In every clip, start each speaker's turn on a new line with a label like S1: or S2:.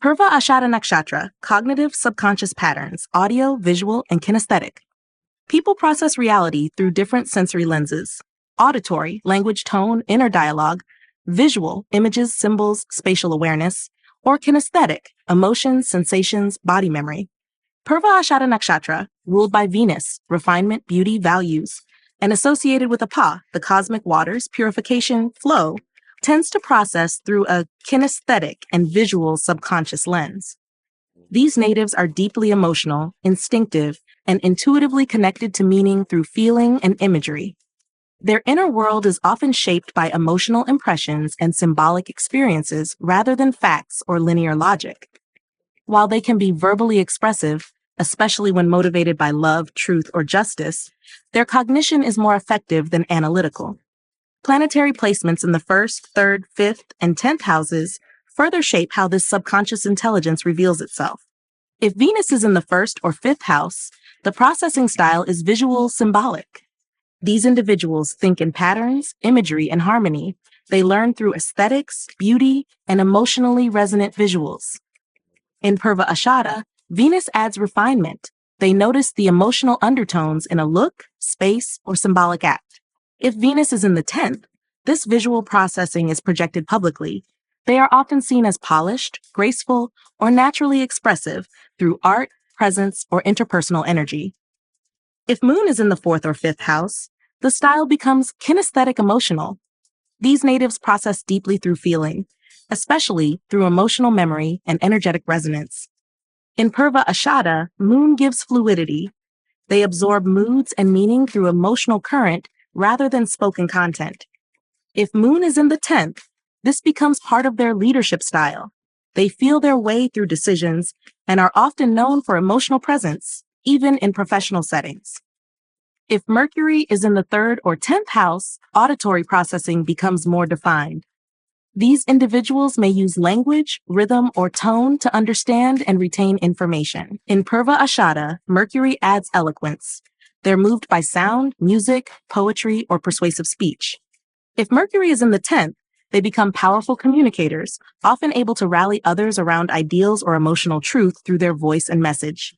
S1: Purva Ashadha Nakshatra, cognitive subconscious patterns, audio, visual, and kinesthetic. People process reality through different sensory lenses: auditory, language, tone, inner dialogue; visual, images, symbols, spatial awareness; or kinesthetic, emotions, sensations, body memory. Purva Ashadha Nakshatra, ruled by Venus, refinement, beauty, values, and associated with Apah, the cosmic waters, purification, flow, tends to process through a kinesthetic and visual subconscious lens. These natives are deeply emotional, instinctive, and intuitively connected to meaning through feeling and imagery. Their inner world is often shaped by emotional impressions and symbolic experiences rather than facts or linear logic. While they can be verbally expressive, especially when motivated by love, truth, or justice, their cognition is more effective than analytical. Planetary placements in the 1st, 3rd, 5th, and 10th houses further shape how this subconscious intelligence reveals itself. If Venus is in the 1st or 5th house, the processing style is visual symbolic. These individuals think in patterns, imagery, and harmony. They learn through aesthetics, beauty, and emotionally resonant visuals. In Purva Ashadha, Venus adds refinement. They notice the emotional undertones in a look, space, or symbolic act. If Venus is in the 10th, this visual processing is projected publicly. They are often seen as polished, graceful, or naturally expressive through art, presence, or interpersonal energy. If Moon is in the 4th or 5th house, the style becomes kinesthetic emotional. These natives process deeply through feeling, especially through emotional memory and energetic resonance. In Purva Ashadha, Moon gives fluidity. They absorb moods and meaning through emotional current rather than spoken content. If Moon is in the 10th, this becomes part of their leadership style. They feel their way through decisions and are often known for emotional presence, even in professional settings. If Mercury is in the 3rd or 10th house, auditory processing becomes more defined. These individuals may use language, rhythm, or tone to understand and retain information. In Purva Ashadha, Mercury adds eloquence. They're moved by sound, music, poetry, or persuasive speech. If Mercury is in the 10th, they become powerful communicators, often able to rally others around ideals or emotional truth through their voice and message.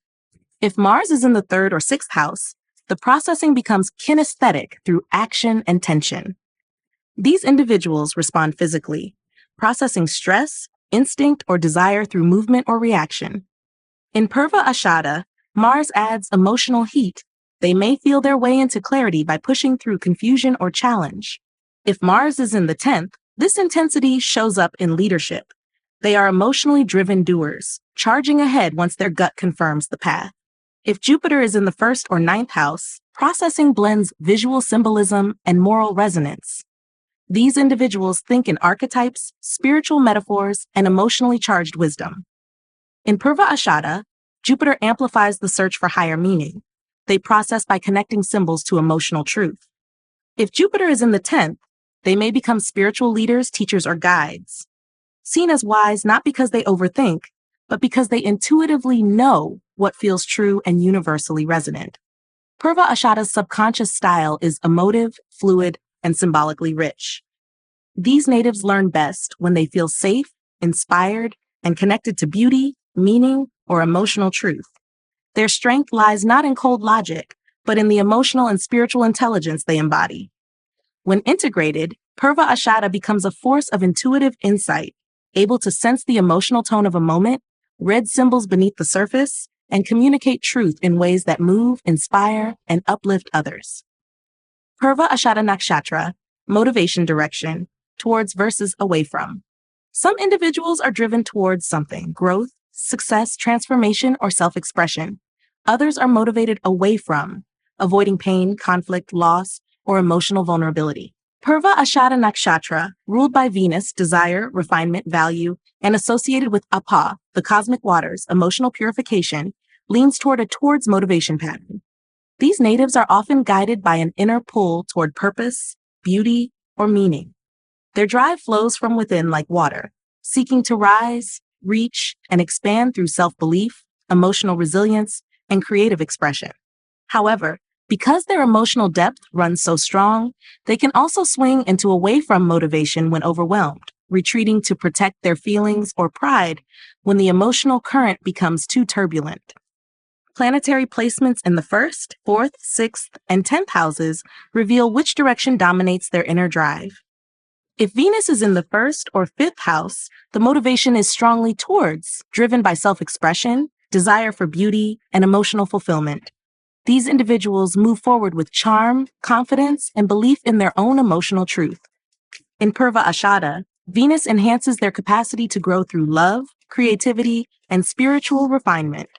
S1: If Mars is in the 3rd or 6th house, the processing becomes kinesthetic through action and tension. These individuals respond physically, processing stress, instinct, or desire through movement or reaction. In Purva Ashadha, Mars adds emotional heat. They may feel their way into clarity by pushing through confusion or challenge. If Mars is in the 10th, this intensity shows up in leadership. They are emotionally driven doers, charging ahead once their gut confirms the path. If Jupiter is in the 1st or 9th house, processing blends visual symbolism and moral resonance. These individuals think in archetypes, spiritual metaphors, and emotionally charged wisdom. In Purva Ashadha, Jupiter amplifies the search for higher meaning. They process by connecting symbols to emotional truth. If Jupiter is in the 10th, they may become spiritual leaders, teachers, or guides. Seen as wise not because they overthink, but because they intuitively know what feels true and universally resonant. Purva Ashadha's subconscious style is emotive, fluid, and symbolically rich. These natives learn best when they feel safe, inspired, and connected to beauty, meaning, or emotional truth. Their strength lies not in cold logic, but in the emotional and spiritual intelligence they embody. When integrated, Purva Ashadha becomes a force of intuitive insight, able to sense the emotional tone of a moment, read symbols beneath the surface, and communicate truth in ways that move, inspire, and uplift others. Purva Ashadha Nakshatra, motivation direction, towards versus away from. Some individuals are driven towards something: growth, success, transformation, or self-expression. Others are motivated away from, avoiding pain, conflict, loss, or emotional vulnerability. Purva Ashadha Nakshatra, ruled by Venus, desire, refinement, value, and associated with Apah, the cosmic waters, emotional purification, leans toward a towards motivation pattern. These natives are often guided by an inner pull toward purpose, beauty, or meaning. Their drive flows from within like water, seeking to rise, reach, and expand through self-belief, emotional resilience, and creative expression. However, because their emotional depth runs so strong, they can also swing into away from motivation when overwhelmed, retreating to protect their feelings or pride when the emotional current becomes too turbulent. Planetary placements in the 1st, 4th, 6th, and 10th houses reveal which direction dominates their inner drive. If Venus is in the 1st or 5th house, the motivation is strongly towards, driven by self-expression, desire for beauty, and emotional fulfillment. These individuals move forward with charm, confidence, and belief in their own emotional truth. In Purva Ashadha, Venus enhances their capacity to grow through love, creativity, and spiritual refinement.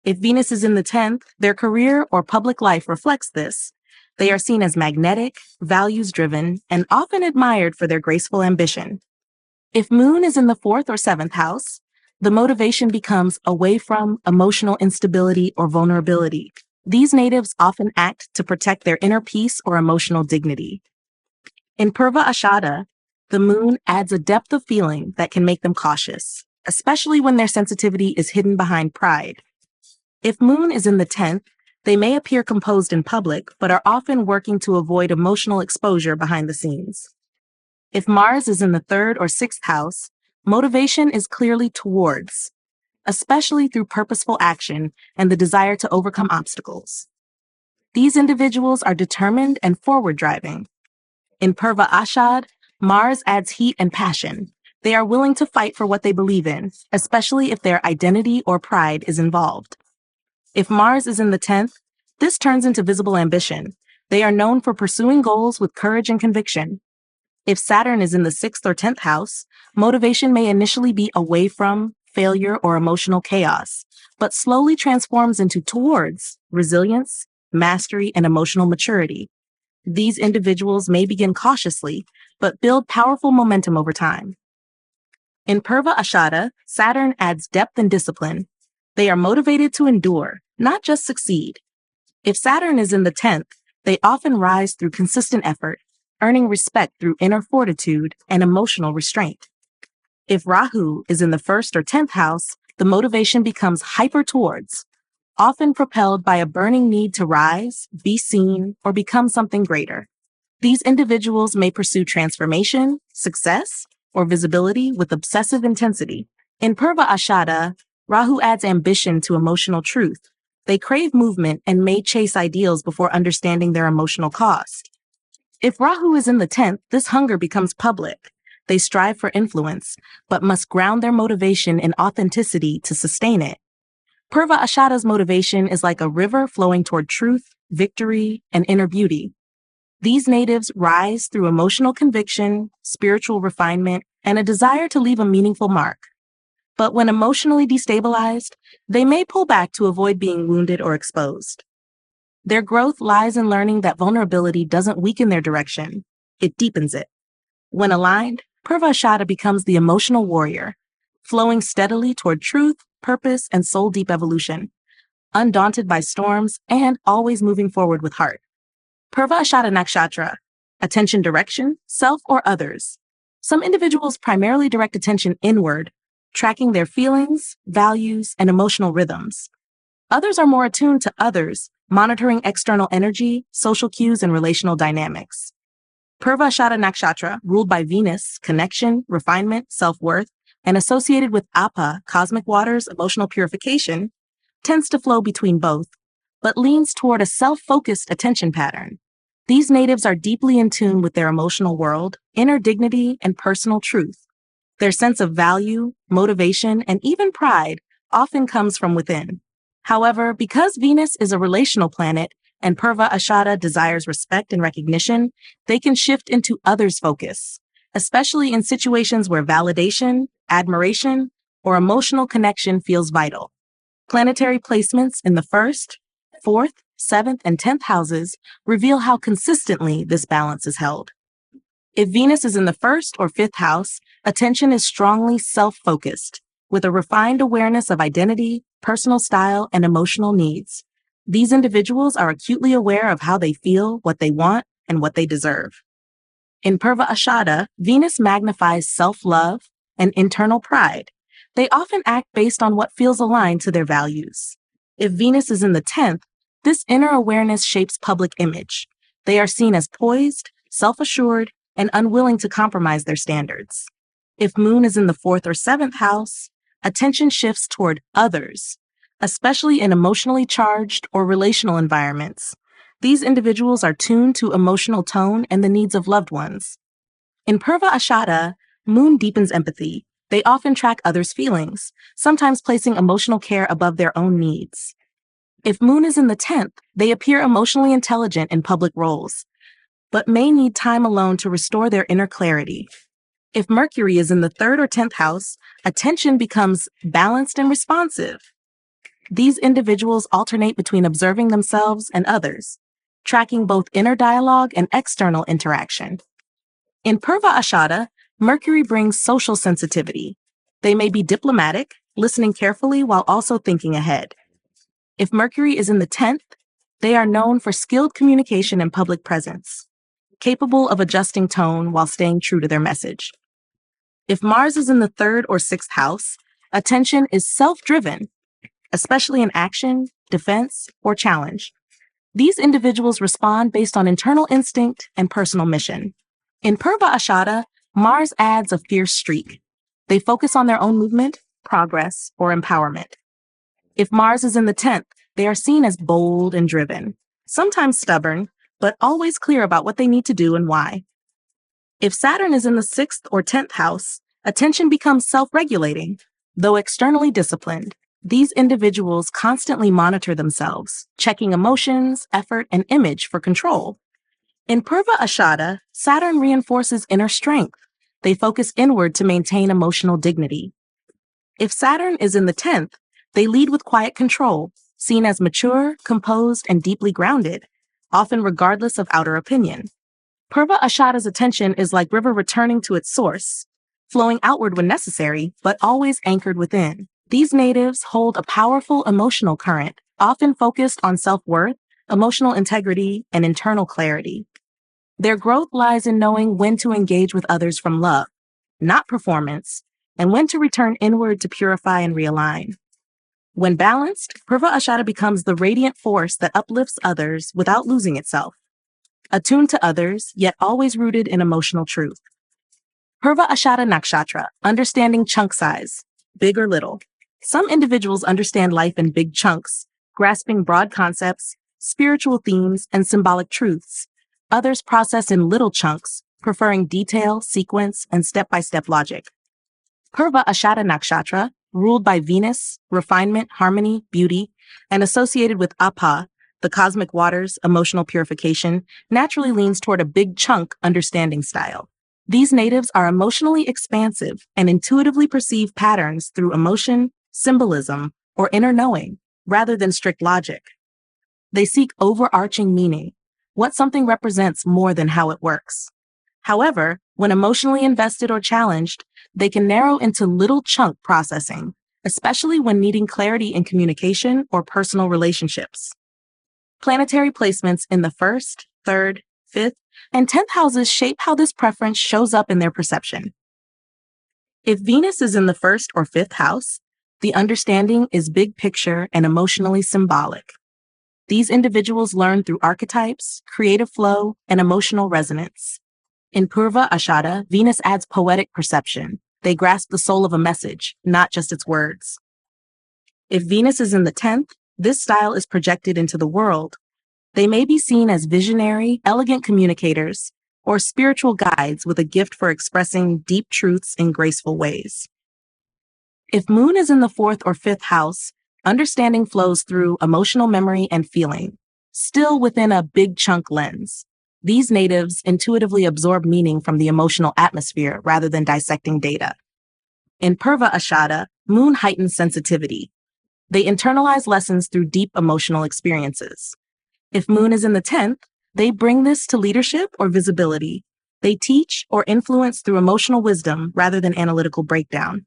S1: If Venus is in the 10th, their career or public life reflects this. They are seen as magnetic, values-driven, and often admired for their graceful ambition. If Moon is in the 4th or 7th house, the motivation becomes away from emotional instability or vulnerability. These natives often act to protect their inner peace or emotional dignity. In Purva Ashadha, the Moon adds a depth of feeling that can make them cautious, especially when their sensitivity is hidden behind pride. If Moon is in the 10th, they may appear composed in public, but are often working to avoid emotional exposure behind the scenes. If Mars is in the 3rd or 6th house, motivation is clearly towards, especially through purposeful action and the desire to overcome obstacles. These individuals are determined and forward-driving. In Purva Ashadha, Mars adds heat and passion. They are willing to fight for what they believe in, especially if their identity or pride is involved. If Mars is in the 10th, this turns into visible ambition. They are known for pursuing goals with courage and conviction. If Saturn is in the 6th or 10th house, motivation may initially be away from, failure, or emotional chaos, but slowly transforms into towards resilience, mastery, and emotional maturity. These individuals may begin cautiously, but build powerful momentum over time. In Purva Ashadha, Saturn adds depth and discipline. They are motivated to endure, not just succeed. If Saturn is in the 10th, they often rise through consistent effort, earning respect through inner fortitude and emotional restraint. If Rahu is in the 1st or 10th house, the motivation becomes hyper towards, often propelled by a burning need to rise, be seen, or become something greater. These individuals may pursue transformation, success, or visibility with obsessive intensity. In Purva Ashadha, Rahu adds ambition to emotional truth. They crave movement and may chase ideals before understanding their emotional cost. If Rahu is in the 10th, this hunger becomes public. They strive for influence, but must ground their motivation in authenticity to sustain it. Purva Ashadha's motivation is like a river flowing toward truth, victory, and inner beauty. These natives rise through emotional conviction, spiritual refinement, and a desire to leave a meaningful mark. But when emotionally destabilized, they may pull back to avoid being wounded or exposed. Their growth lies in learning that vulnerability doesn't weaken their direction, it deepens it. When aligned, Purva Ashadha becomes the emotional warrior, flowing steadily toward truth, purpose, and soul-deep evolution, undaunted by storms and always moving forward with heart. Purva Ashadha Nakshatra, attention direction, self or others. Some individuals primarily direct attention inward, tracking their feelings, values, and emotional rhythms. Others are more attuned to others, monitoring external energy, social cues, and relational dynamics. Purva Ashadha Nakshatra, ruled by Venus, connection, refinement, self-worth, and associated with Apah, cosmic waters, emotional purification, tends to flow between both, but leans toward a self-focused attention pattern. These natives are deeply in tune with their emotional world, inner dignity, and personal truth. Their sense of value, motivation, and even pride often comes from within. However, because Venus is a relational planet and Purva Ashadha desires respect and recognition, they can shift into others' focus, especially in situations where validation, admiration, or emotional connection feels vital. Planetary placements in the 1st, 4th, 7th, and 10th houses reveal how consistently this balance is held. If Venus is in the 1st or 5th house, attention is strongly self-focused, with a refined awareness of identity, personal style, and emotional needs. These individuals are acutely aware of how they feel, what they want, and what they deserve. In Purva Ashadha, Venus magnifies self-love and internal pride. They often act based on what feels aligned to their values. If Venus is in the 10th, this inner awareness shapes public image. They are seen as poised, self-assured, and unwilling to compromise their standards. If Moon is in the 4th or 7th house, attention shifts toward others, especially in emotionally charged or relational environments. These individuals are tuned to emotional tone and the needs of loved ones. In Purva Ashadha, Moon deepens empathy. They often track others' feelings, sometimes placing emotional care above their own needs. If Moon is in the 10th, they appear emotionally intelligent in public roles, but may need time alone to restore their inner clarity. If Mercury is in the 3rd or 10th house, attention becomes balanced and responsive. These individuals alternate between observing themselves and others, tracking both inner dialogue and external interaction. In Purva Ashadha, Mercury brings social sensitivity. They may be diplomatic, listening carefully while also thinking ahead. If Mercury is in the 10th, they are known for skilled communication and public presence, capable of adjusting tone while staying true to their message. If Mars is in the 3rd or 6th house, attention is self-driven, especially in action, defense, or challenge. These individuals respond based on internal instinct and personal mission. In Purva Ashadha, Mars adds a fierce streak. They focus on their own movement, progress, or empowerment. If Mars is in the 10th, they are seen as bold and driven, sometimes stubborn, but always clear about what they need to do and why. If Saturn is in the 6th or 10th house, attention becomes self-regulating. Though externally disciplined, these individuals constantly monitor themselves, checking emotions, effort, and image for control. In Purva Ashadha, Saturn reinforces inner strength. They focus inward to maintain emotional dignity. If Saturn is in the 10th, they lead with quiet control, seen as mature, composed, and deeply grounded, often regardless of outer opinion. Purva Ashadha's attention is like river returning to its source, flowing outward when necessary, but always anchored within. These natives hold a powerful emotional current, often focused on self-worth, emotional integrity, and internal clarity. Their growth lies in knowing when to engage with others from love, not performance, and when to return inward to purify and realign. When balanced, Purva Ashadha becomes the radiant force that uplifts others without losing itself, attuned to others, yet always rooted in emotional truth. Purva Ashadha Nakshatra, understanding chunk size, big or little. Some individuals understand life in big chunks, grasping broad concepts, spiritual themes, and symbolic truths. Others process in little chunks, preferring detail, sequence, and step-by-step logic. Purva Ashadha Nakshatra, ruled by Venus, refinement, harmony, beauty, and associated with Apah, the cosmic waters, emotional purification, naturally leans toward a big chunk understanding style. These natives are emotionally expansive and intuitively perceive patterns through emotion, symbolism, or inner knowing, rather than strict logic. They seek overarching meaning, what something represents more than how it works. However, when emotionally invested or challenged, they can narrow into little chunk processing, especially when needing clarity in communication or personal relationships. Planetary placements in the 1st, 3rd, 5th, and 10th houses shape how this preference shows up in their perception. If Venus is in the 1st or 5th house, the understanding is big picture and emotionally symbolic. These individuals learn through archetypes, creative flow, and emotional resonance. In Purva Ashadha, Venus adds poetic perception. They grasp the soul of a message, not just its words. If Venus is in the 10th, this style is projected into the world. They may be seen as visionary, elegant communicators, or spiritual guides with a gift for expressing deep truths in graceful ways. If Moon is in the 4th or 5th house, understanding flows through emotional memory and feeling, still within a big chunk lens. These natives intuitively absorb meaning from the emotional atmosphere rather than dissecting data. In Purva Ashadha, Moon heightens sensitivity. They internalize lessons through deep emotional experiences. If Moon is in the 10th, they bring this to leadership or visibility. They teach or influence through emotional wisdom rather than analytical breakdown.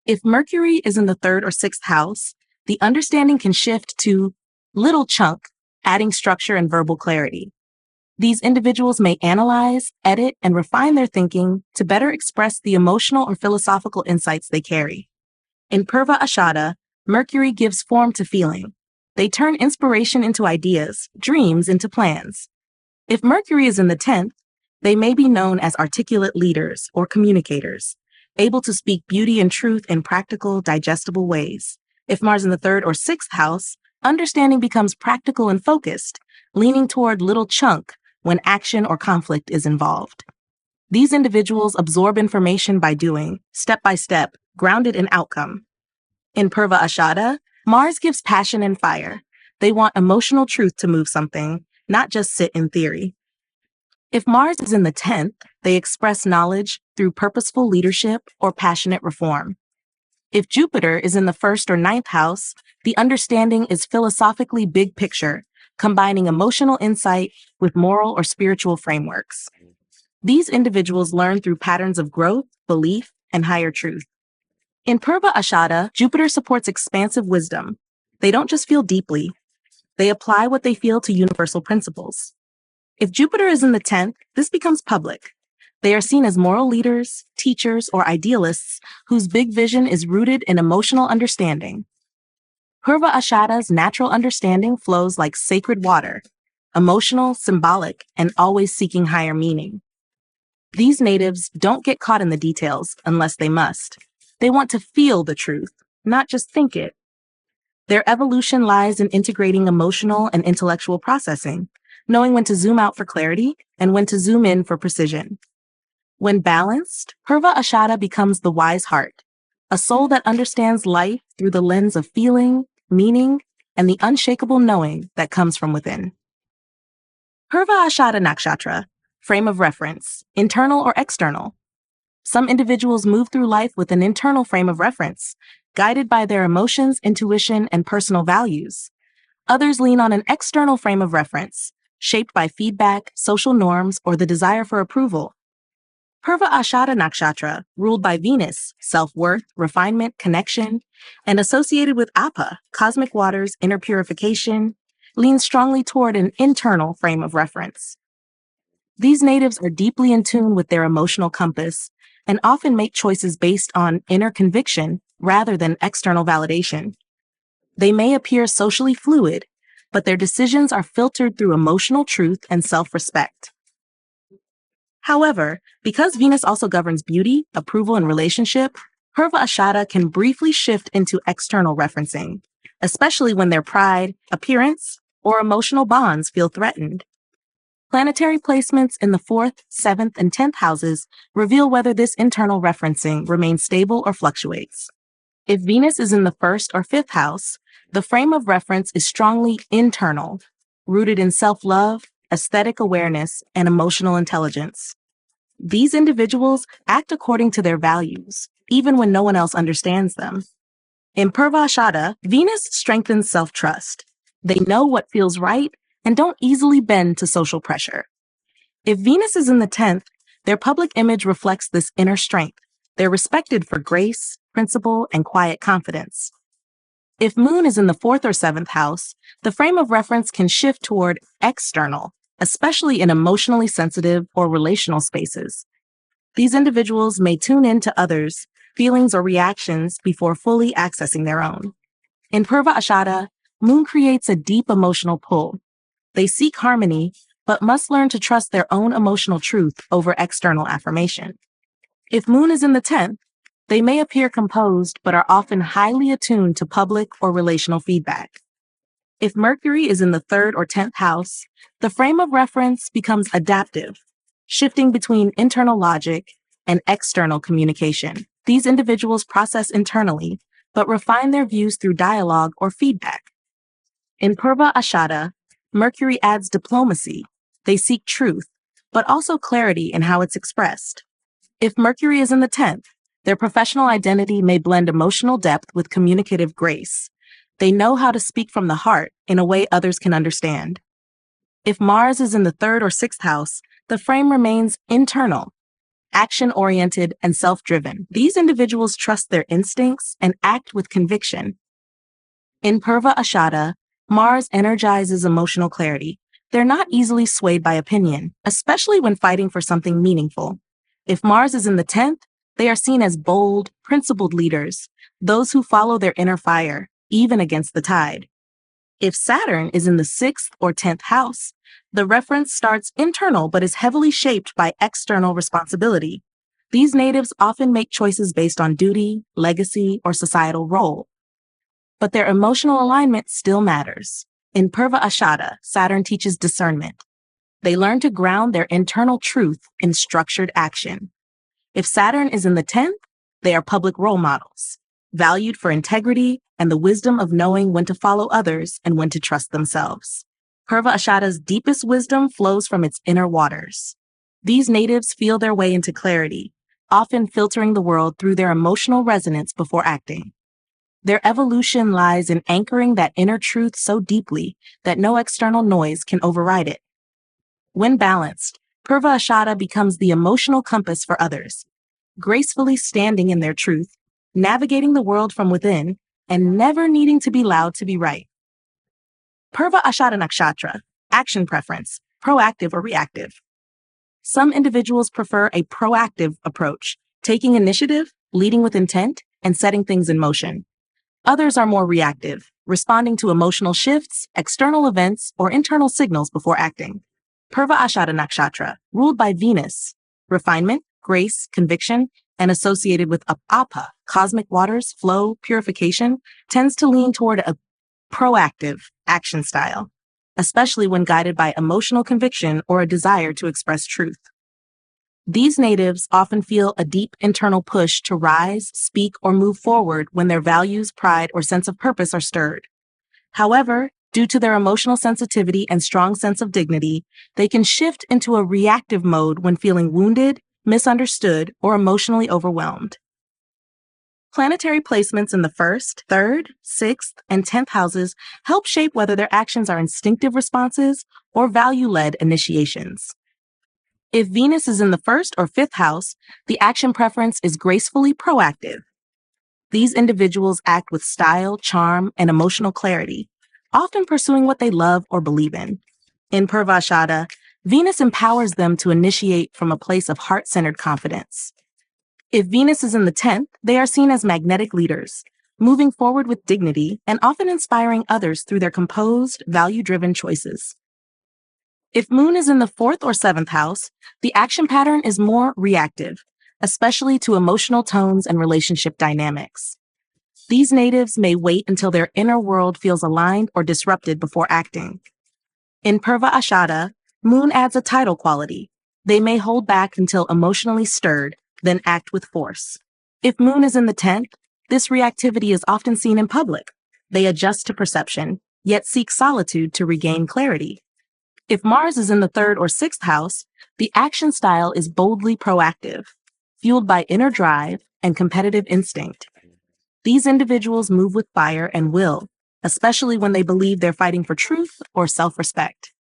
S1: If Mercury is in the 3rd or 6th house, the understanding can shift to little chunk, adding structure and verbal clarity. These individuals may analyze, edit, and refine their thinking to better express the emotional or philosophical insights they carry. In Purva Ashadha, Mercury gives form to feeling. They turn inspiration into ideas, dreams into plans. If Mercury is in the 10th, they may be known as articulate leaders or communicators. able to speak beauty and truth in practical, digestible ways. If Mars in the third or sixth house, understanding becomes practical and focused, leaning toward little chunk when action or conflict is involved. These individuals absorb information by doing, step by step, grounded in outcome. In Purva Ashadha, Mars gives passion and fire. They want emotional truth to move something, not just sit in theory. If Mars is in the 10th, they express knowledge through purposeful leadership or passionate reform. If Jupiter is in the first or ninth house, the understanding is philosophically big picture, combining emotional insight with moral or spiritual frameworks. These individuals learn through patterns of growth, belief, and higher truth. In Purva Ashadha, Jupiter supports expansive wisdom. They don't just feel deeply, they apply what they feel to universal principles. If Jupiter is in the 10th, this becomes public. They are seen as moral leaders, teachers, or idealists whose big vision is rooted in emotional understanding. Purva Ashadha's natural understanding flows like sacred water, emotional, symbolic, and always seeking higher meaning. These natives don't get caught in the details unless they must. They want to feel the truth, not just think it. Their evolution lies in integrating emotional and intellectual processing, knowing when to zoom out for clarity and when to zoom in for precision. When balanced, Purva Ashadha becomes the wise heart, a soul that understands life through the lens of feeling, meaning, and the unshakable knowing that comes from within. Purva Ashadha Nakshatra, frame of reference, internal or external. Some individuals move through life with an internal frame of reference, guided by their emotions, intuition, and personal values. Others lean on an external frame of reference, shaped by feedback, social norms, or the desire for approval. Purva Ashadha Nakshatra, ruled by Venus, self-worth, refinement, connection, and associated with Apah, cosmic waters, inner purification, leans strongly toward an internal frame of reference. These natives are deeply in tune with their emotional compass and often make choices based on inner conviction rather than external validation. They may appear socially fluid, but their decisions are filtered through emotional truth and self-respect. However, because Venus also governs beauty, approval, and relationship, Purva Ashadha can briefly shift into external referencing, especially when their pride, appearance, or emotional bonds feel threatened. Planetary placements in the 4th, 7th, and 10th houses reveal whether this internal referencing remains stable or fluctuates. If Venus is in the 1st or 5th house, the frame of reference is strongly internal, rooted in self-love, aesthetic awareness, and emotional intelligence. These individuals act according to their values, even when no one else understands them. In Purva Ashadha, Venus strengthens self-trust. They know what feels right and don't easily bend to social pressure. If Venus is in the 10th, their public image reflects this inner strength. They're respected for grace, principle, and quiet confidence. If Moon is in the 4th or 7th house, the frame of reference can shift toward external, especially in emotionally sensitive or relational spaces. These individuals may tune in to others' feelings or reactions before fully accessing their own. In Purva Ashadha, Moon creates a deep emotional pull. They seek harmony, but must learn to trust their own emotional truth over external affirmation. If Moon is in the 10th, they may appear composed, but are often highly attuned to public or relational feedback. If Mercury is in the 3rd or 10th house, the frame of reference becomes adaptive, shifting between internal logic and external communication. These individuals process internally, but refine their views through dialogue or feedback. In Purva Ashadha, Mercury adds diplomacy. They seek truth, but also clarity in how it's expressed. If Mercury is in the 10th, their professional identity may blend emotional depth with communicative grace. They know how to speak from the heart in a way others can understand. If Mars is in the 3rd or 6th house, the frame remains internal, action-oriented, and self-driven. These individuals trust their instincts and act with conviction. In Purva Ashadha, Mars energizes emotional clarity. They're not easily swayed by opinion, especially when fighting for something meaningful. If Mars is in the 10th, they are seen as bold, principled leaders, those who follow their inner fire, even against the tide. If Saturn is in the 6th or 10th house, the reference starts internal but is heavily shaped by external responsibility. These natives often make choices based on duty, legacy, or societal role. But their emotional alignment still matters. In Purva Ashadha, Saturn teaches discernment. They learn to ground their internal truth in structured action. If Saturn is in the 10th, they are public role models, valued for integrity and the wisdom of knowing when to follow others and when to trust themselves. Purva Ashadha's deepest wisdom flows from its inner waters. These natives feel their way into clarity, often filtering the world through their emotional resonance before acting. Their evolution lies in anchoring that inner truth so deeply that no external noise can override it. When balanced, Purva Ashadha becomes the emotional compass for others, gracefully standing in their truth, navigating the world from within, and never needing to be loud to be right. Purva Ashadha Nakshatra, action preference, proactive or reactive. Some individuals prefer a proactive approach, taking initiative, leading with intent, and setting things in motion. Others are more reactive, responding to emotional shifts, external events, or internal signals before acting. Purva Ashadha Nakshatra, ruled by Venus, refinement, grace, conviction, and associated with Apah, cosmic waters, flow, purification, tends to lean toward a proactive action style, especially when guided by emotional conviction or a desire to express truth. These natives often feel a deep internal push to rise, speak, or move forward when their values, pride, or sense of purpose are stirred. However, due to their emotional sensitivity and strong sense of dignity, they can shift into a reactive mode when feeling wounded, misunderstood, or emotionally overwhelmed. Planetary placements in the 1st, 3rd, 6th, and 10th houses help shape whether their actions are instinctive responses or value-led initiations. If Venus is in the 1st or 5th house, the action preference is gracefully proactive. These individuals act with style, charm, and emotional clarity, often pursuing what they love or believe in. In Purva Ashadha, Venus empowers them to initiate from a place of heart-centered confidence. If Venus is in the 10th, they are seen as magnetic leaders, moving forward with dignity and often inspiring others through their composed, value-driven choices. If Moon is in the 4th or 7th house, the action pattern is more reactive, especially to emotional tones and relationship dynamics. These natives may wait until their inner world feels aligned or disrupted before acting. In Purva Ashadha, Moon adds a tidal quality. They may hold back until emotionally stirred, then act with force. If Moon is in the 10th, this reactivity is often seen in public. They adjust to perception, yet seek solitude to regain clarity. If Mars is in the 3rd or 6th house, the action style is boldly proactive, fueled by inner drive and competitive instinct. These individuals move with fire and will, especially when they believe they're fighting for truth or self-respect.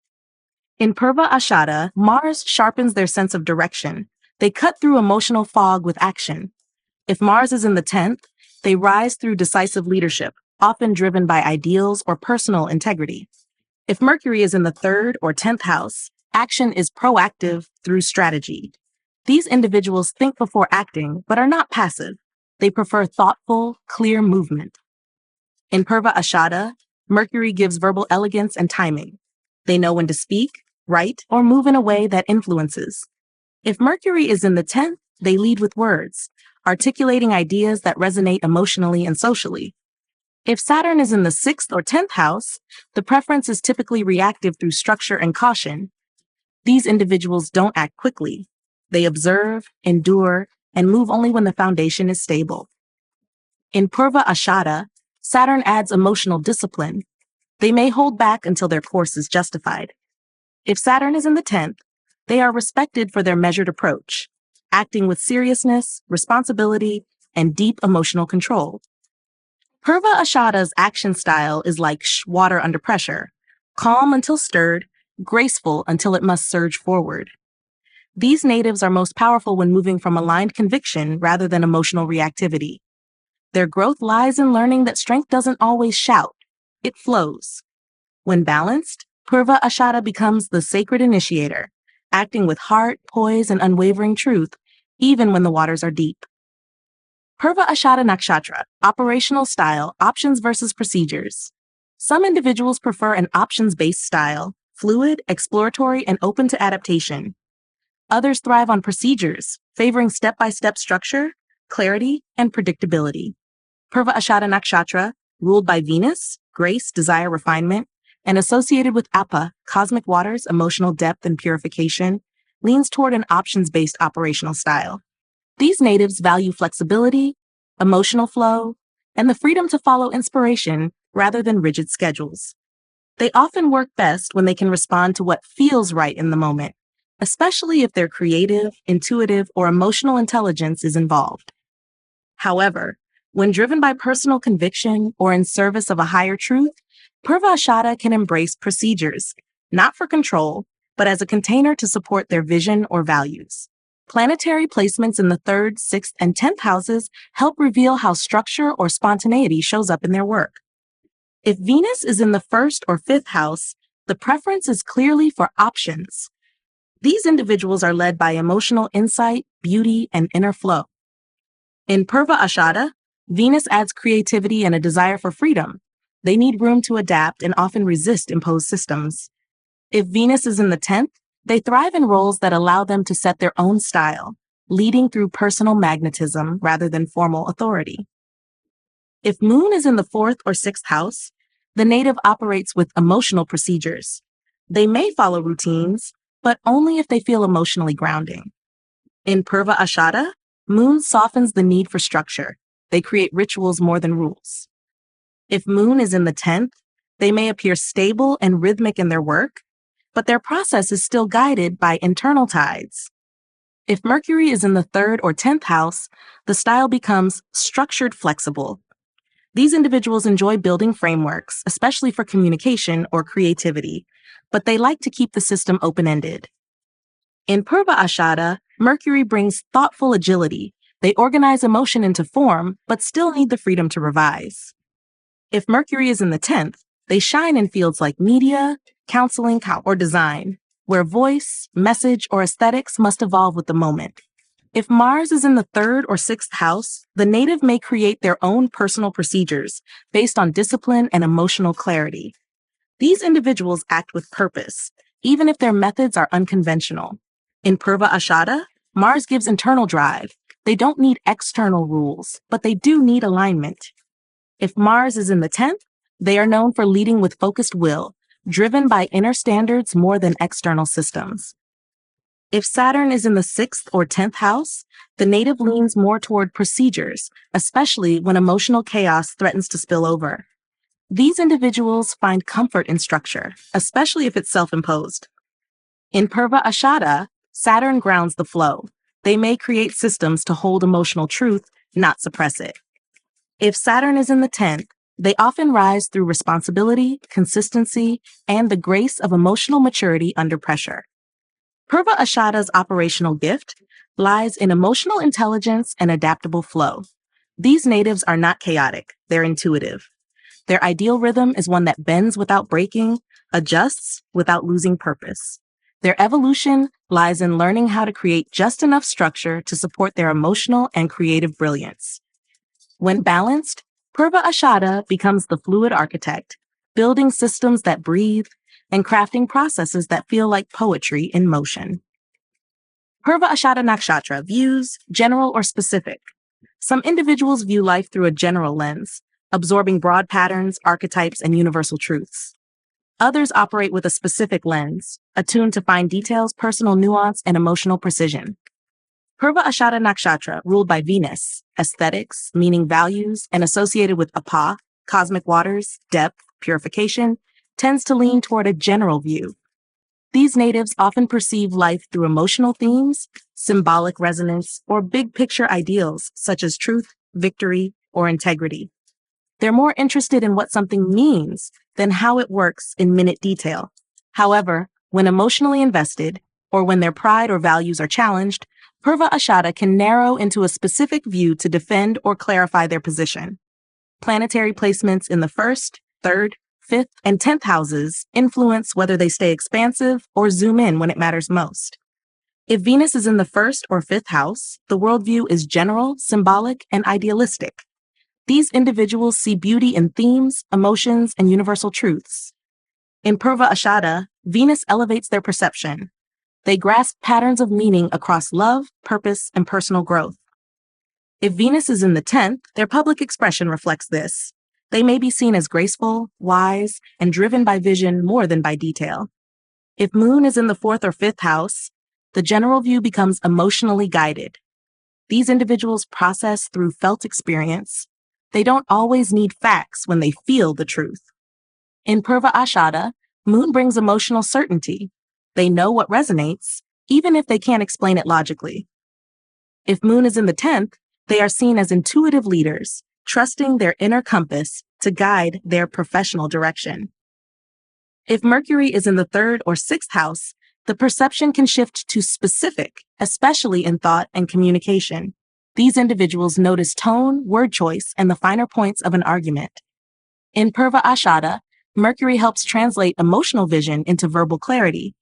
S1: In Purva Ashadha, Mars sharpens their sense of direction. They cut through emotional fog with action. If Mars is in the 10th, they rise through decisive leadership, often driven by ideals or personal integrity. If Mercury is in the 3rd or 10th house, action is proactive through strategy. These individuals think before acting, but are not passive. They prefer thoughtful, clear movement. In Purva Ashadha, Mercury gives verbal elegance and timing. They know when to speak, write, or move in a way that influences. If Mercury is in the 10th, they lead with words, articulating ideas that resonate emotionally and socially. If Saturn is in the 6th or 10th house, the preference is typically reactive through structure and caution. These individuals don't act quickly. They observe, endure, and move only when the foundation is stable. In Purva Ashadha, Saturn adds emotional discipline. They may hold back until their course is justified. If Saturn is in the 10th, they are respected for their measured approach, acting with seriousness, responsibility, and deep emotional control. Purva Ashadha's action style is like water under pressure, calm until stirred, graceful until it must surge forward. These natives are most powerful when moving from aligned conviction rather than emotional reactivity. Their growth lies in learning that strength doesn't always shout, it flows. When balanced, Purva Ashadha becomes the sacred initiator, acting with heart, poise, and unwavering truth, even when the waters are deep. Purva Ashadha Nakshatra, operational style, options versus procedures. Some individuals prefer an options-based style, fluid, exploratory, and open to adaptation. Others thrive on procedures, favoring step-by-step structure, clarity, and predictability. Purva Ashadha Nakshatra, ruled by Venus, grace, desire, refinement, and associated with Apah, cosmic waters, emotional depth, and purification, leans toward an options-based operational style. These natives value flexibility, emotional flow, and the freedom to follow inspiration rather than rigid schedules. They often work best when they can respond to what feels right in the moment, especially if their creative, intuitive, or emotional intelligence is involved. However, when driven by personal conviction or in service of a higher truth, Purva Ashadha can embrace procedures, not for control, but as a container to support their vision or values. Planetary placements in the 3rd, 6th, and 10th houses help reveal how structure or spontaneity shows up in their work. If Venus is in the 1st or 5th house, the preference is clearly for options. These individuals are led by emotional insight, beauty, and inner flow. In Purva Ashadha, Venus adds creativity and a desire for freedom. They need room to adapt and often resist imposed systems. If Venus is in the 10th, they thrive in roles that allow them to set their own style, leading through personal magnetism rather than formal authority. If Moon is in the 4th or 6th house, the native operates with emotional procedures. They may follow routines, but only if they feel emotionally grounding. In Purva Ashadha, Moon softens the need for structure. They create rituals more than rules. If Moon is in the 10th, they may appear stable and rhythmic in their work, but their process is still guided by internal tides. If Mercury is in the 3rd or 10th house, the style becomes structured flexible. These individuals enjoy building frameworks, especially for communication or creativity, but they like to keep the system open-ended. In Purva Ashadha, Mercury brings thoughtful agility. They organize emotion into form, but still need the freedom to revise. If Mercury is in the 10th, they shine in fields like media, counseling, or design, where voice, message, or aesthetics must evolve with the moment. If Mars is in the 3rd or 6th house, the native may create their own personal procedures based on discipline and emotional clarity. These individuals act with purpose, even if their methods are unconventional. In Purva Ashadha, Mars gives internal drive. They don't need external rules, but they do need alignment. If Mars is in the 10th, they are known for leading with focused will, driven by inner standards more than external systems. If Saturn is in the 6th or 10th house, the native leans more toward procedures, especially when emotional chaos threatens to spill over. These individuals find comfort in structure, especially if it's self-imposed. In Purva Ashadha, Saturn grounds the flow. They may create systems to hold emotional truth, not suppress it. If Saturn is in the 10th, they often rise through responsibility, consistency, and the grace of emotional maturity under pressure. Purva Ashadha's operational gift lies in emotional intelligence and adaptable flow. These natives are not chaotic, they're intuitive. Their ideal rhythm is one that bends without breaking, adjusts without losing purpose. Their evolution lies in learning how to create just enough structure to support their emotional and creative brilliance. When balanced, Purva Ashadha becomes the fluid architect, building systems that breathe and crafting processes that feel like poetry in motion. Purva Ashadha Nakshatra views, general or specific. Some individuals view life through a general lens, absorbing broad patterns, archetypes, and universal truths. Others operate with a specific lens, attuned to fine details, personal nuance, and emotional precision. Purva Ashadha Nakshatra, ruled by Venus, aesthetics, meaning values, and associated with Apah, cosmic waters, depth, purification, tends to lean toward a general view. These natives often perceive life through emotional themes, symbolic resonance, or big picture ideals such as truth, victory, or integrity. They're more interested in what something means than how it works in minute detail. However, when emotionally invested, or when their pride or values are challenged, Purva Ashadha can narrow into a specific view to defend or clarify their position. Planetary placements in the 1st, 3rd, 5th, and 10th houses influence whether they stay expansive or zoom in when it matters most. If Venus is in the 1st or 5th house, the worldview is general, symbolic, and idealistic. These individuals see beauty in themes, emotions, and universal truths. In Purva Ashadha, Venus elevates their perception. They grasp patterns of meaning across love, purpose, and personal growth. If Venus is in the 10th, their public expression reflects this. They may be seen as graceful, wise, and driven by vision more than by detail. If Moon is in the 4th or 5th house, the general view becomes emotionally guided. These individuals process through felt experience. They don't always need facts when they feel the truth. In Purva Ashadha, Moon brings emotional certainty. They know what resonates, even if they can't explain it logically. If Moon is in the 10th, they are seen as intuitive leaders, trusting their inner compass to guide their professional direction. If Mercury is in the 3rd or 6th house, the perception can shift to specific, especially in thought and communication. These individuals notice tone, word choice, and the finer points of an argument. In Purva Ashadha, Mercury helps translate emotional vision into verbal clarity.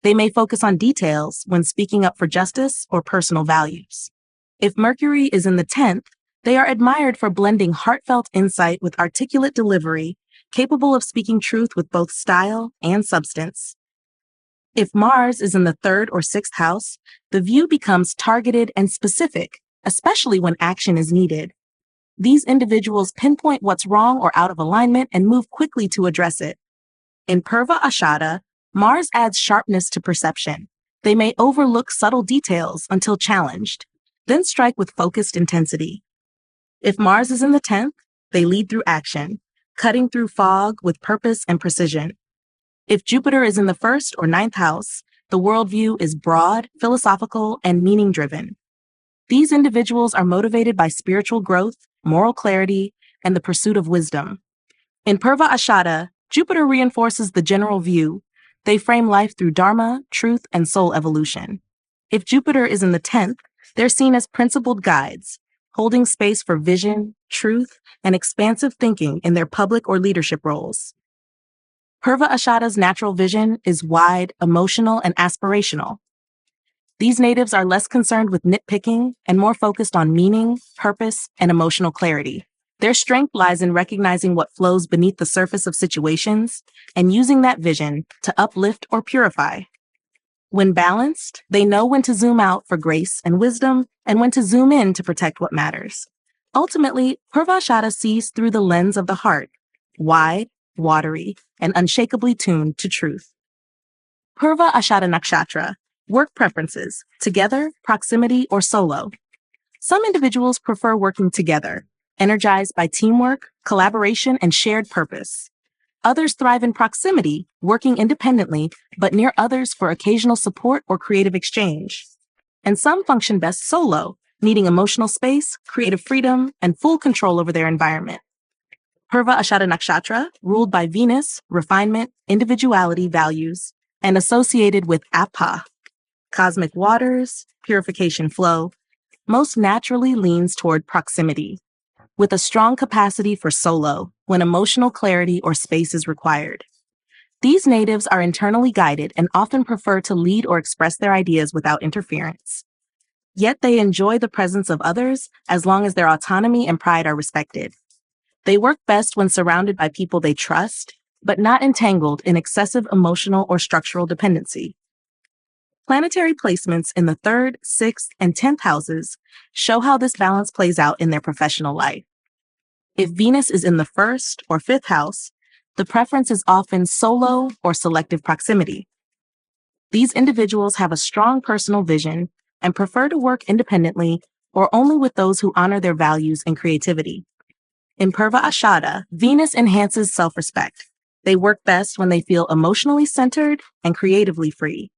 S1: They may focus on details when speaking up for justice or personal values. If Mercury is in the 10th, they are admired for blending heartfelt insight with articulate delivery, capable of speaking truth with both style and substance. If Mars is in the 3rd or 6th house, the view becomes targeted and specific, especially when action is needed. These individuals pinpoint what's wrong or out of alignment and move quickly to address it. In Purva Ashadha, Mars adds sharpness to perception. They may overlook subtle details until challenged, then strike with focused intensity. If Mars is in the 10th, they lead through action, cutting through fog with purpose and precision. If Jupiter is in the 1st or 9th house, the worldview is broad, philosophical, and meaning-driven. These individuals are motivated by spiritual growth, moral clarity, and the pursuit of wisdom. In Purva Ashadha, Jupiter reinforces the general view. They frame life through dharma, truth, and soul evolution. If Jupiter is in the 10th, they're seen as principled guides, holding space for vision, truth, and expansive thinking in their public or leadership roles. Purva Ashadha's natural vision is wide, emotional, and aspirational. These natives are less concerned with nitpicking and more focused on meaning, purpose, and emotional clarity. Their strength lies in recognizing what flows beneath the surface of situations and using that vision to uplift or purify. When balanced, they know when to zoom out for grace and wisdom and when to zoom in to protect what matters. Ultimately, Purva Ashadha sees through the lens of the heart, wide, watery, and unshakably tuned to truth. Purva Ashadha Nakshatra, work preferences, together, proximity, or solo. Some individuals prefer working together, energized by teamwork, collaboration, and shared purpose. Others thrive in proximity, working independently, but near others for occasional support or creative exchange. And some function best solo, needing emotional space, creative freedom, and full control over their environment. Purva Ashadha Nakshatra, ruled by Venus, refinement, individuality, values, and associated with Apah, cosmic waters, purification flow, most naturally leans toward proximity, with a strong capacity for solo when emotional clarity or space is required. These natives are internally guided and often prefer to lead or express their ideas without interference. Yet they enjoy the presence of others as long as their autonomy and pride are respected. They work best when surrounded by people they trust, but not entangled in excessive emotional or structural dependency. Planetary placements in the 3rd, 6th, and 10th houses show how this balance plays out in their professional life. If Venus is in the 1st or 5th house, the preference is often solo or selective proximity. These individuals have a strong personal vision and prefer to work independently or only with those who honor their values and creativity. In Purva Ashadha, Venus enhances self-respect. They work best when they feel emotionally centered and creatively free.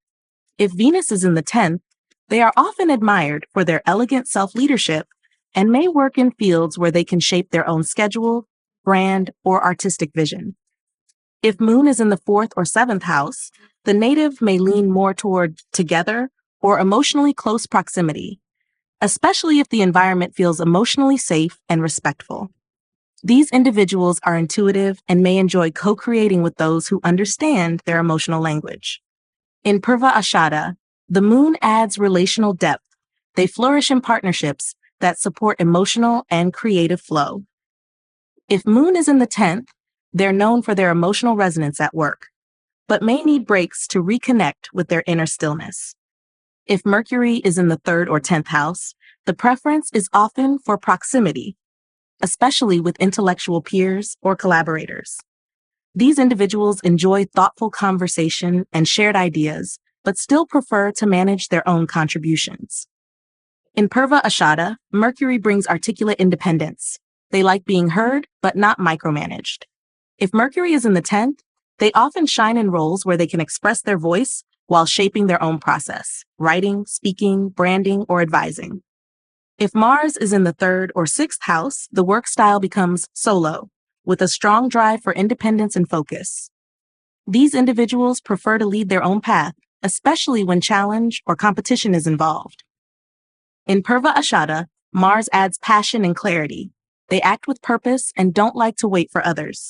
S1: If Venus is in the 10th, they are often admired for their elegant self-leadership and may work in fields where they can shape their own schedule, brand, or artistic vision. If Moon is in the 4th or 7th house, the native may lean more toward together or emotionally close proximity, especially if the environment feels emotionally safe and respectful. These individuals are intuitive and may enjoy co-creating with those who understand their emotional language. In Purva Ashadha, the Moon adds relational depth. They flourish in partnerships that support emotional and creative flow. If Moon is in the 10th, they're known for their emotional resonance at work, but may need breaks to reconnect with their inner stillness. If Mercury is in the 3rd or 10th house, the preference is often for proximity, especially with intellectual peers or collaborators. These individuals enjoy thoughtful conversation and shared ideas, but still prefer to manage their own contributions. In Purva Ashadha, Mercury brings articulate independence. They like being heard, but not micromanaged. If Mercury is in the 10th, they often shine in roles where they can express their voice while shaping their own process, writing, speaking, branding, or advising. If Mars is in the 3rd or 6th house, the work style becomes solo, with a strong drive for independence and focus. These individuals prefer to lead their own path, especially when challenge or competition is involved. In Purva Ashadha, Mars adds passion and clarity. They act with purpose and don't like to wait for others.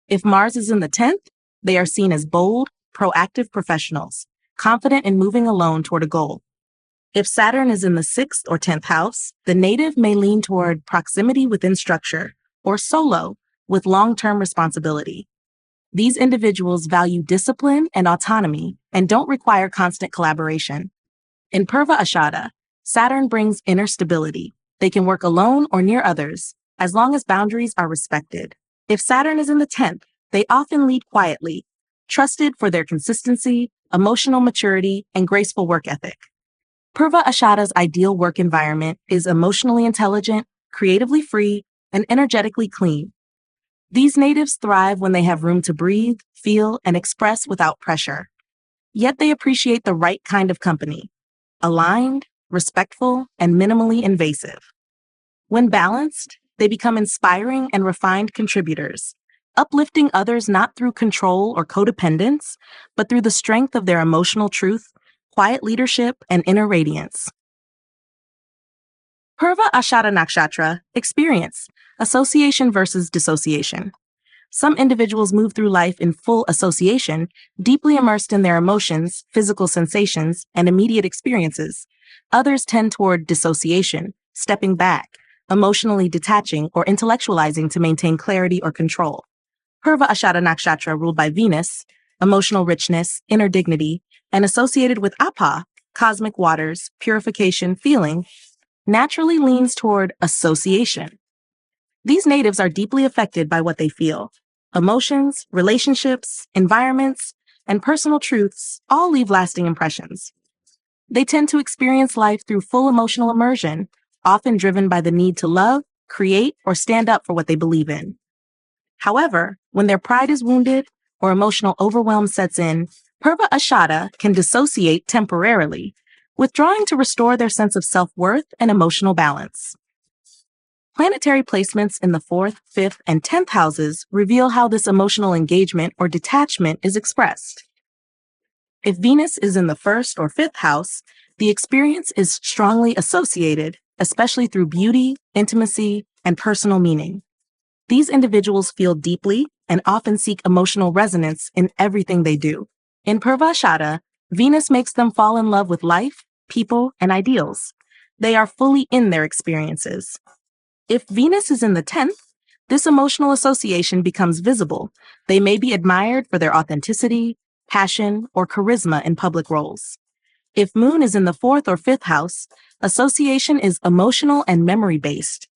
S1: If Mars is in the 10th, they are seen as bold, proactive professionals, confident in moving alone toward a goal. If Saturn is in the 6th or 10th house, the native may lean toward proximity within structure, or solo, with long-term responsibility. These individuals value discipline and autonomy and don't require constant collaboration. In Purva Ashadha, Saturn brings inner stability. They can work alone or near others, as long as boundaries are respected. If Saturn is in the 10th, they often lead quietly, trusted for their consistency, emotional maturity, and graceful work ethic. Purva Ashadha's ideal work environment is emotionally intelligent, creatively free, and energetically clean. These natives thrive when they have room to breathe, feel, and express without pressure. Yet they appreciate the right kind of company: aligned, respectful, and minimally invasive. When balanced, they become inspiring and refined contributors, uplifting others not through control or codependence, but through the strength of their emotional truth, quiet leadership, and inner radiance. Purva Ashadha Nakshatra experience: association versus dissociation. Some individuals move through life in full association, deeply immersed in their emotions, physical sensations, and immediate experiences. Others tend toward dissociation, stepping back, emotionally detaching or intellectualizing to maintain clarity or control. Purva Ashadha Nakshatra ruled by Venus, emotional richness, inner dignity, and associated with Apah, cosmic waters, purification, feeling, naturally leans toward association. These natives are deeply affected by what they feel. Emotions, relationships, environments, and personal truths all leave lasting impressions. They tend to experience life through full emotional immersion, often driven by the need to love, create, or stand up for what they believe in. However, when their pride is wounded or emotional overwhelm sets in, Purva Ashadha can dissociate temporarily, withdrawing to restore their sense of self-worth and emotional balance. Planetary placements in the 4th, 5th, and 10th houses reveal how this emotional engagement or detachment is expressed. If Venus is in the 1st or 5th house, the experience is strongly associated, especially through beauty, intimacy, and personal meaning. These individuals feel deeply and often seek emotional resonance in everything they do. In Purva Ashadha, Venus makes them fall in love with life, people, and ideals. They are fully in their experiences. If Venus is in the 10th, this emotional association becomes visible. They may be admired for their authenticity, passion, or charisma in public roles. If Moon is in the 4th or 5th house, association is emotional and memory-based.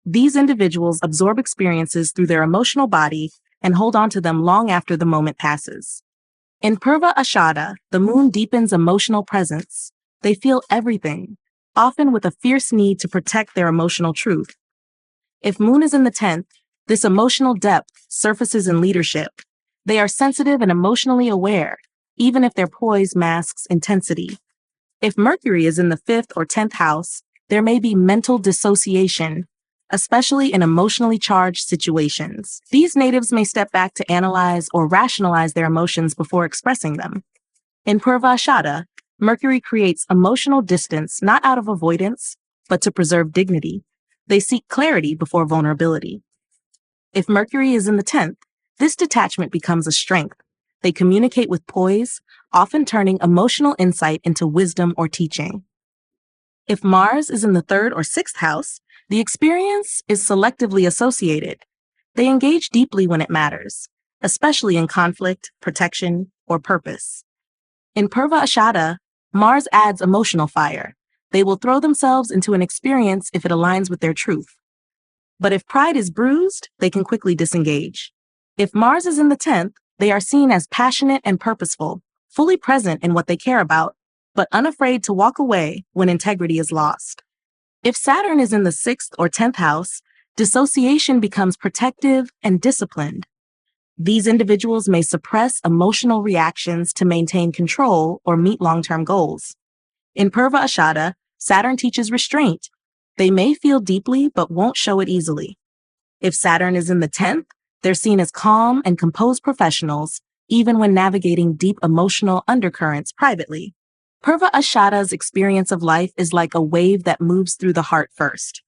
S1: These individuals absorb experiences through their emotional body and hold on to them long after the moment passes. In Purva Ashadha, the moon deepens emotional presence. They feel everything, often with a fierce need to protect their emotional truth. If Moon is in the 10th, this emotional depth surfaces in leadership. They are sensitive and emotionally aware, even if their poise masks intensity. If Mercury is in the 5th or 10th house, there may be mental dissociation, especially in emotionally charged situations. These natives may step back to analyze or rationalize their emotions before expressing them. In Purva Ashadha, Mercury creates emotional distance not out of avoidance, but to preserve dignity. They seek clarity before vulnerability. If Mercury is in the 10th, this detachment becomes a strength. They communicate with poise, often turning emotional insight into wisdom or teaching. If Mars is in the 3rd or 6th house, the experience is selectively associated. They engage deeply when it matters, especially in conflict, protection, or purpose. In Purva Ashadha, Mars adds emotional fire. They will throw themselves into an experience if it aligns with their truth. But if pride is bruised, they can quickly disengage. If Mars is in the 10th, they are seen as passionate and purposeful, fully present in what they care about, but unafraid to walk away when integrity is lost. If Saturn is in the 6th or 10th house, dissociation becomes protective and disciplined. These individuals may suppress emotional reactions to maintain control or meet long-term goals. In Purva Ashadha, Saturn teaches restraint. They may feel deeply but won't show it easily. If Saturn is in the 10th, they're seen as calm and composed professionals, even when navigating deep emotional undercurrents privately. Purva Ashadha's experience of life is like a wave that moves through the heart first.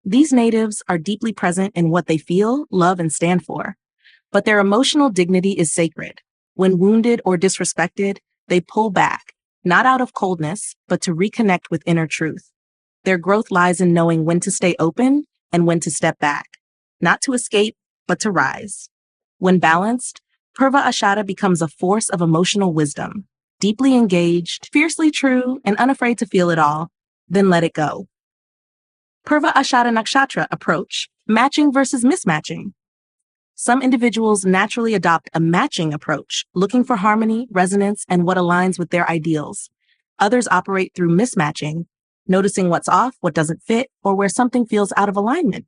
S1: These natives are deeply present in what they feel, love, and stand for. But their emotional dignity is sacred. When wounded or disrespected, they pull back, not out of coldness, but to reconnect with inner truth. Their growth lies in knowing when to stay open and when to step back, not to escape, but to rise. When balanced, Purva Ashadha becomes a force of emotional wisdom, deeply engaged, fiercely true, and unafraid to feel it all, then let it go. Purva Ashadha Nakshatra approach, matching versus mismatching. Some individuals naturally adopt a matching approach, looking for harmony, resonance, and what aligns with their ideals. Others operate through mismatching, noticing what's off, what doesn't fit, or where something feels out of alignment.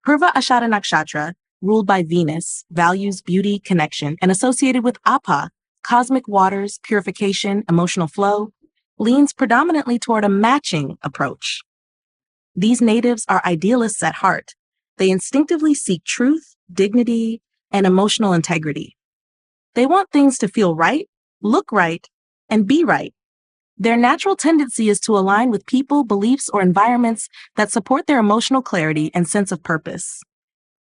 S1: Purva Ashadha Nakshatra, ruled by Venus, values beauty, connection, and associated with Apah, cosmic waters, purification, emotional flow, leans predominantly toward a matching approach. These natives are idealists at heart. They instinctively seek truth, dignity, and emotional integrity. They want things to feel right, look right, and be right. Their natural tendency is to align with people, beliefs, or environments that support their emotional clarity and sense of purpose.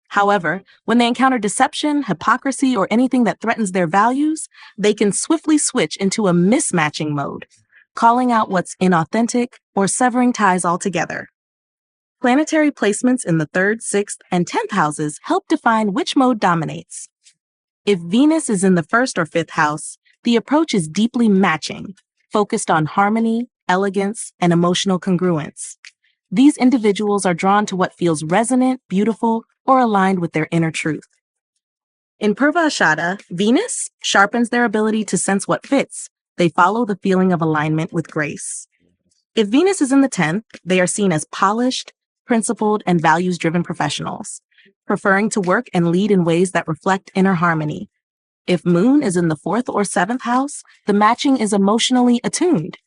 S1: However, when they encounter deception, hypocrisy, or anything that threatens their values, they can swiftly switch into a mismatching mode, calling out what's inauthentic or severing ties altogether. Planetary placements in the 3rd, 6th, and 10th houses help define which mode dominates. If Venus is in the 1st or 5th house, the approach is deeply matching, focused on harmony, elegance, and emotional congruence. These individuals are drawn to what feels resonant, beautiful, or aligned with their inner truth. In Purva Ashadha, Venus sharpens their ability to sense what fits. They follow the feeling of alignment with grace. If Venus is in the 10th, they are seen as polished, principled, and values-driven professionals, preferring to work and lead in ways that reflect inner harmony. If Moon is in the 4th or 7th house, the matching is emotionally attuned.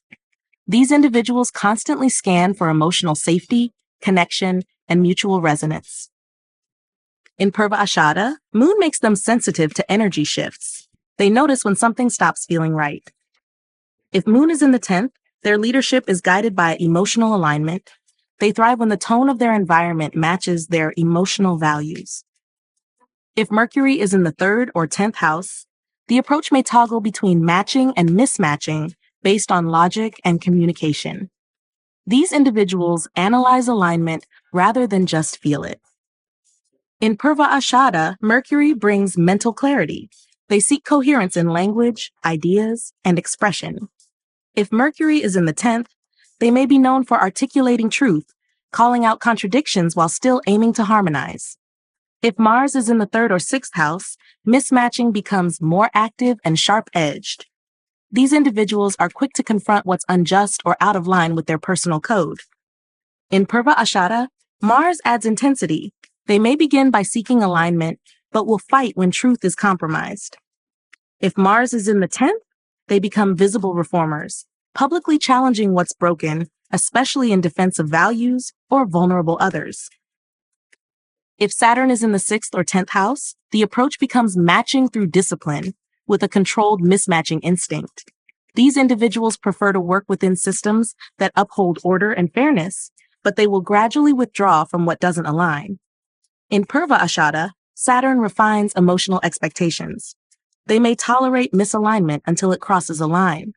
S1: These individuals constantly scan for emotional safety, connection, and mutual resonance. In Purva Ashadha, Moon makes them sensitive to energy shifts. They notice when something stops feeling right. If Moon is in the 10th, their leadership is guided by emotional alignment. They thrive when the tone of their environment matches their emotional values. If Mercury is in the 3rd or 10th house, the approach may toggle between matching and mismatching based on logic and communication. These individuals analyze alignment rather than just feel it. In Purva Ashadha, Mercury brings mental clarity. They seek coherence in language, ideas, and expression. If Mercury is in the 10th, they may be known for articulating truth, calling out contradictions while still aiming to harmonize. If Mars is in the 3rd or 6th house, mismatching becomes more active and sharp-edged. These individuals are quick to confront what's unjust or out of line with their personal code. In Purva Ashadha, Mars adds intensity. They may begin by seeking alignment, but will fight when truth is compromised. If Mars is in the 10th, they become visible reformers, publicly challenging what's broken, especially in defense of values or vulnerable others. If Saturn is in the 6th or 10th house, the approach becomes matching through discipline, with a controlled mismatching instinct. These individuals prefer to work within systems that uphold order and fairness, but they will gradually withdraw from what doesn't align. In Purva Ashadha, Saturn refines emotional expectations. They may tolerate misalignment until it crosses a line.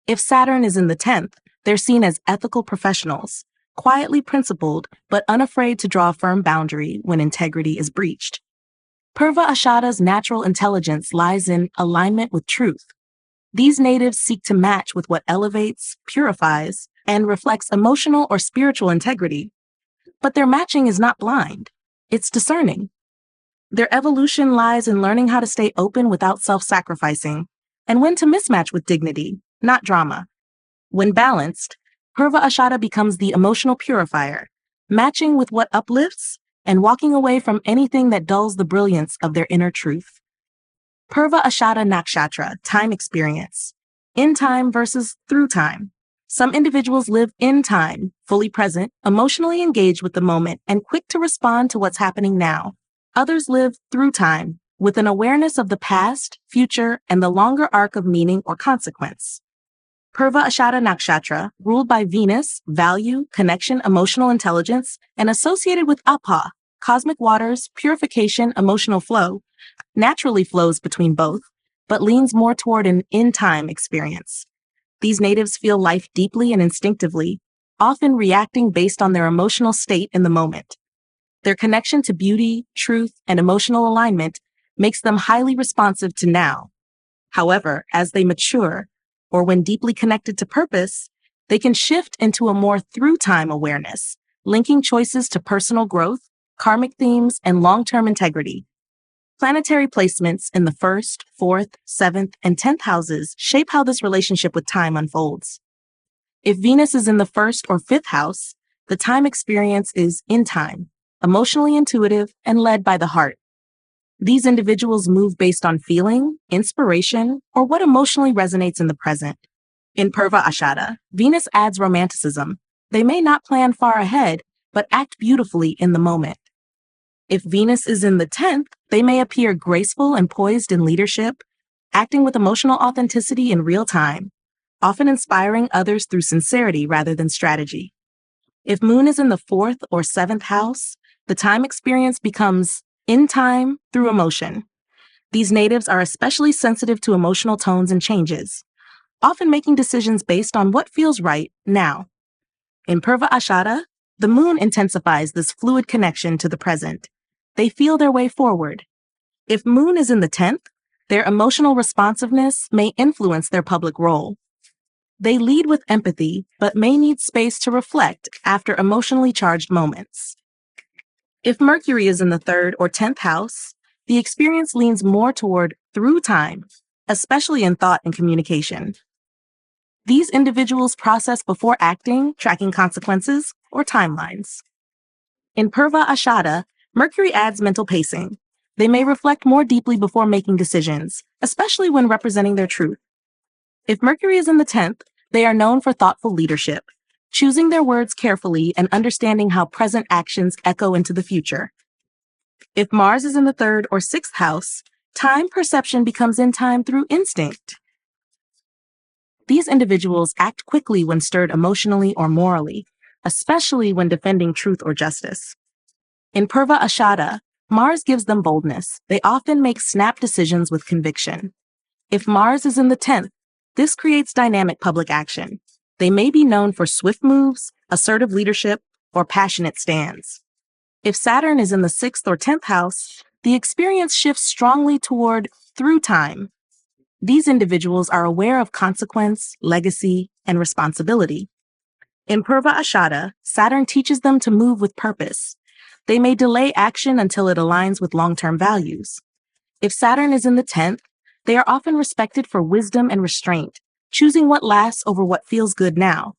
S1: If Saturn is in the 10th, they're seen as ethical professionals, quietly principled, but unafraid to draw a firm boundary when integrity is breached. Purva Ashadha's natural intelligence lies in alignment with truth. These natives seek to match with what elevates, purifies, and reflects emotional or spiritual integrity. But their matching is not blind, it's discerning. Their evolution lies in learning how to stay open without self-sacrificing, and when to mismatch with dignity, not drama. When balanced, Purva Ashadha becomes the emotional purifier, matching with what uplifts and walking away from anything that dulls the brilliance of their inner truth. Purva Ashadha Nakshatra, time experience. In time versus through time. Some individuals live in time, fully present, emotionally engaged with the moment, and quick to respond to what's happening now. Others live through time, with an awareness of the past, future, and the longer arc of meaning or consequence. Purva Ashadha Nakshatra, ruled by Venus, value, connection, emotional intelligence, and associated with Apah, cosmic waters, purification, emotional flow, naturally flows between both, but leans more toward an in-time experience. These natives feel life deeply and instinctively, often reacting based on their emotional state in the moment. Their connection to beauty, truth, and emotional alignment makes them highly responsive to now. However, as they mature, or when deeply connected to purpose, they can shift into a more through-time awareness, linking choices to personal growth, karmic themes, and long-term integrity. Planetary placements in the 1st, 4th, 7th, and 10th houses shape how this relationship with time unfolds. If Venus is in the 1st or 5th house, the time experience is in time, emotionally intuitive, and led by the heart. These individuals move based on feeling, inspiration, or what emotionally resonates in the present. In Purva Ashadha, Venus adds romanticism. They may not plan far ahead, but act beautifully in the moment. If Venus is in the 10th, they may appear graceful and poised in leadership, acting with emotional authenticity in real time, often inspiring others through sincerity rather than strategy. If Moon is in the 4th or 7th house, the time experience becomes in time through emotion. These natives are especially sensitive to emotional tones and changes, often making decisions based on what feels right now. In Purva Ashadha, the moon intensifies this fluid connection to the present. They feel their way forward. If Moon is in the 10th, their emotional responsiveness may influence their public role. They lead with empathy, but may need space to reflect after emotionally charged moments. If Mercury is in the 3rd or 10th house, the experience leans more toward through time, especially in thought and communication. These individuals process before acting, tracking consequences, or timelines. In Purva Ashadha, Mercury adds mental pacing. They may reflect more deeply before making decisions, especially when representing their truth. If Mercury is in the 10th, they are known for thoughtful leadership, choosing their words carefully and understanding how present actions echo into the future. If Mars is in the 3rd or 6th house, time perception becomes in time through instinct. These individuals act quickly when stirred emotionally or morally, especially when defending truth or justice. In Purva Ashadha, Mars gives them boldness. They often make snap decisions with conviction. If Mars is in the 10th, this creates dynamic public action. They may be known for swift moves, assertive leadership, or passionate stands. If Saturn is in the 6th or 10th house, the experience shifts strongly toward through time. These individuals are aware of consequence, legacy, and responsibility. In Purva Ashadha, Saturn teaches them to move with purpose. They may delay action until it aligns with long-term values. If Saturn is in the 10th, they are often respected for wisdom and restraint, choosing what lasts over what feels good now.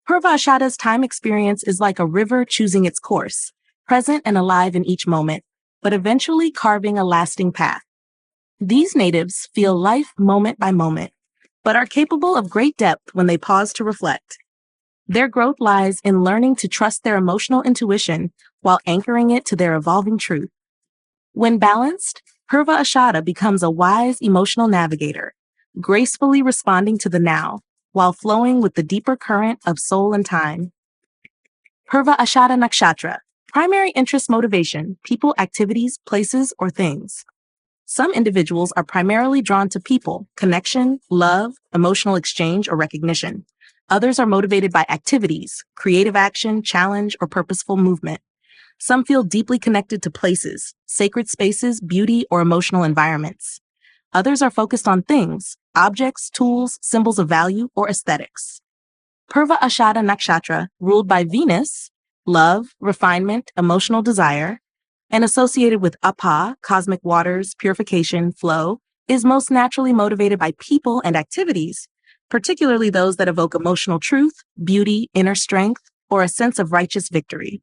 S1: Purva Ashadha's time experience is like a river choosing its course, present and alive in each moment, but eventually carving a lasting path. These natives feel life moment by moment, but are capable of great depth when they pause to reflect. Their growth lies in learning to trust their emotional intuition while anchoring it to their evolving truth. When balanced, Purva Ashadha becomes a wise emotional navigator, gracefully responding to the now, while flowing with the deeper current of soul and time. Purva Ashadha Nakshatra, primary interest motivation, people, activities, places, or things. Some individuals are primarily drawn to people, connection, love, emotional exchange, or recognition. Others are motivated by activities, creative action, challenge, or purposeful movement. Some feel deeply connected to places, sacred spaces, beauty, or emotional environments. Others are focused on things, objects, tools, symbols of value, or aesthetics. Purva Ashadha Nakshatra, ruled by Venus, love, refinement, emotional desire, and associated with Apah, cosmic waters, purification, flow, is most naturally motivated by people and activities, particularly those that evoke emotional truth, beauty, inner strength, or a sense of righteous victory.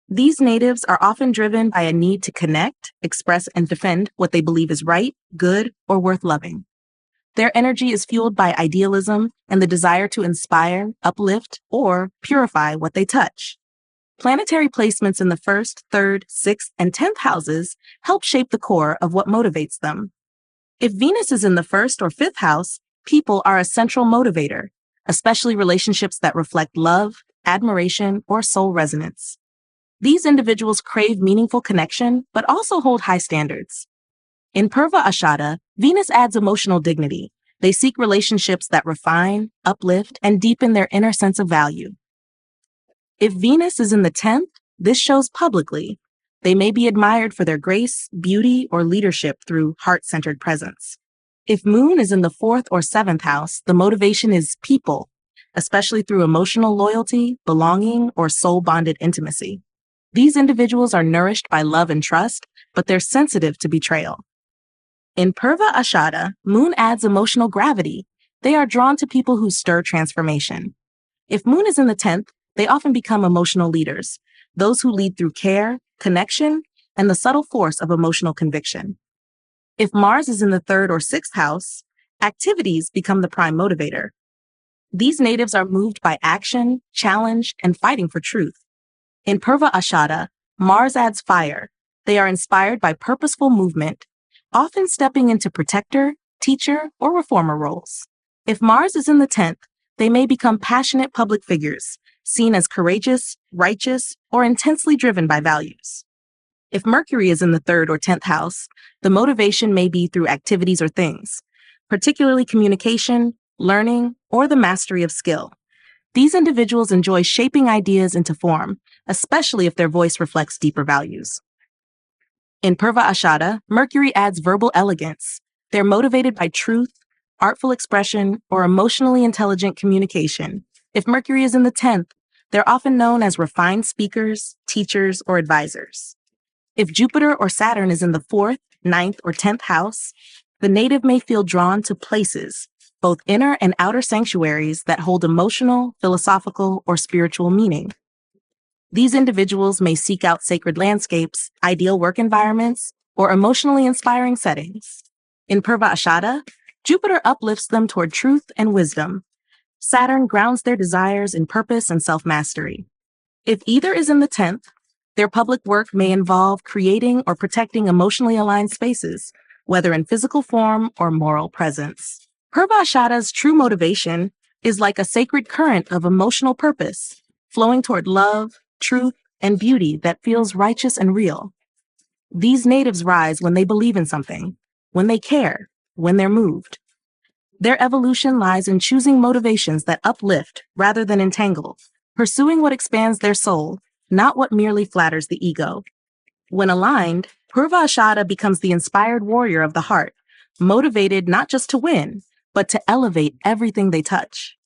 S1: These natives are often driven by a need to connect, express, and defend what they believe is right, good, or worth loving. Their energy is fueled by idealism and the desire to inspire, uplift, or purify what they touch. Planetary placements in the 1st, 3rd, 6th, and 10th houses help shape the core of what motivates them. If Venus is in the 1st or 5th house, people are a central motivator, especially relationships that reflect love, admiration, or soul resonance. These individuals crave meaningful connection, but also hold high standards. In Purva Ashadha, Venus adds emotional dignity. They seek relationships that refine, uplift, and deepen their inner sense of value. If Venus is in the 10th, this shows publicly. They may be admired for their grace, beauty, or leadership through heart-centered presence. If Moon is in the 4th or 7th house, the motivation is people, especially through emotional loyalty, belonging, or soul-bonded intimacy. These individuals are nourished by love and trust, but they're sensitive to betrayal. In Purva Ashadha, Moon adds emotional gravity. They are drawn to people who stir transformation. If Moon is in the 10th, they often become emotional leaders, those who lead through care, connection, and the subtle force of emotional conviction. If Mars is in the 3rd or 6th house, activities become the prime motivator. These natives are moved by action, challenge, and fighting for truth. In Purva Ashadha, Mars adds fire. They are inspired by purposeful movement, often stepping into protector, teacher, or reformer roles. If Mars is in the 10th, they may become passionate public figures, seen as courageous, righteous, or intensely driven by values. If Mercury is in the 3rd or 10th house, the motivation may be through activities or things, particularly communication, learning, or the mastery of skill. These individuals enjoy shaping ideas into form, especially if their voice reflects deeper values. In Purva Ashadha, Mercury adds verbal elegance. They're motivated by truth, artful expression, or emotionally intelligent communication. If Mercury is in the 10th, they're often known as refined speakers, teachers, or advisors. If Jupiter or Saturn is in the 4th, 9th, or 10th house, the native may feel drawn to places, both inner and outer sanctuaries that hold emotional, philosophical, or spiritual meaning. These individuals may seek out sacred landscapes, ideal work environments, or emotionally inspiring settings. In Purva Ashadha, Jupiter uplifts them toward truth and wisdom. Saturn grounds their desires in purpose and self-mastery. If either is in the 10th, their public work may involve creating or protecting emotionally aligned spaces, whether in physical form or moral presence. Purva Ashadha's true motivation is like a sacred current of emotional purpose, flowing toward love, truth, and beauty that feels righteous and real. These natives rise when they believe in something, when they care, when they're moved. Their evolution lies in choosing motivations that uplift rather than entangle, pursuing what expands their soul, not what merely flatters the ego. When aligned, Purva Ashadha becomes the inspired warrior of the heart, motivated not just to win, but to elevate everything they touch.